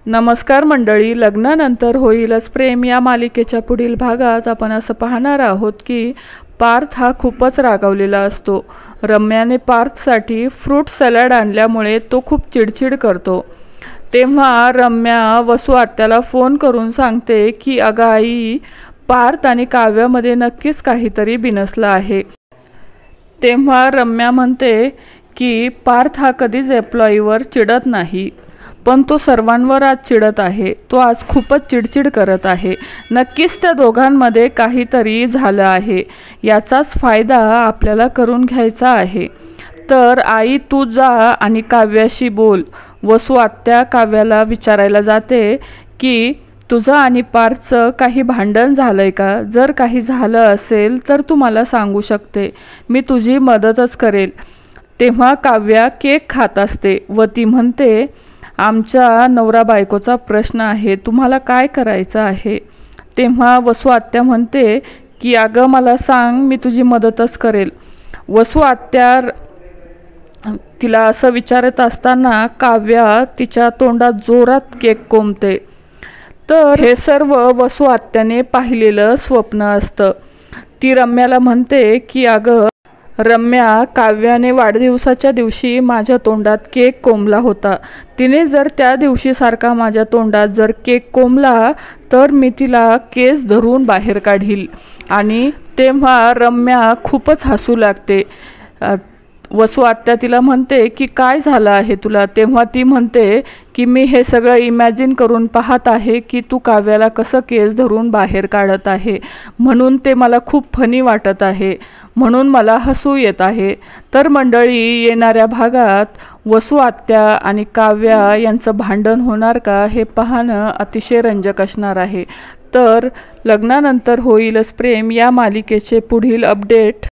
नमस्कार मंडळी, लग्नानंतर होईलच प्रेम या मालिकेच्या पुढील भागात आपण असं पाहणार आहोत की पार्थ हा खूपच रागावलेला असतो। रम्याने पार्थसाठी फ्रूट सॅलड आणल्यामुळे तो खूप चिडचिड करतो। तेव्हा रम्या वसू आत्याला फोन करून सांगते की अगं आई, पार्थ आणि काव्यामध्ये नक्कीच काहीतरी बिनसलं आहे। तेव्हा रम्या म्हणते की पार्थ हा कधीच एम्प्लॉईवर चिडत नाही, पण तो सर्वांवर आज चिडत आहे। तो आज खूपच चिडचिड करत आहे। नक्कीच त्या दोघांमध्ये काहीतरी झालं आहे, याचाच फायदा आपल्याला करून घ्यायचा आहे। तर आई तू जा आणि काव्याशी बोल। वसू आत्या काव्याला विचारायला जाते की तुझं आणि पार्थचं काही भांडण झालंय का? जर काही झालं असेल तर तू मला सांगू शकते, मी तुझी मदतच करेल। तेव्हा काव्या केक खात असते व ती म्हणते आमच्या नवरा बायकोचा प्रश्न आहे, तुम्हाला काय करायचं आहे? तेव्हा वसू आत्या म्हणते की अगं मला सांग, मी तुझी मदतच करेल। वसू आत्या तिला असं विचारत असताना काव्या तिच्या तोंडात जोरात केक कोंबते। तर हे सर्व वसू आत्याने पाहिलेलं स्वप्न असतं। ती रम्याला म्हणते की अगं रम्या, काव्याने वाढदिवसाच्या दिवशी माझ्या तोंडात केक कोंबला होता। तिने जर त्या दिवशी सारखा माझ्या तोंडात जर केक कोंबला तर मी तिला केस धरून बाहेर काढील। आणि तेव्हा रम्या खूपच हसू लागते। वसू आत्या तिला म्हणते की काय झालं आहे तुला? तेव्हा ती म्हणते की मी हे सगळं इमॅजिन करून पाहत आहे की तू काव्याला कसं केस धरून बाहेर काढत आहे, म्हणून ते मला खूप फनी वाटत आहे, म्हणून मला हसू येत आहे। तर मंडळी, येणाऱ्या भागात वसू आत्या आणि काव्या यांचं भांडण होणार का हे पाहणं अतिशय रंजक असणार आहे। तर लग्नानंतर होईलच प्रेम या मालिकेचे पुढील अपडेट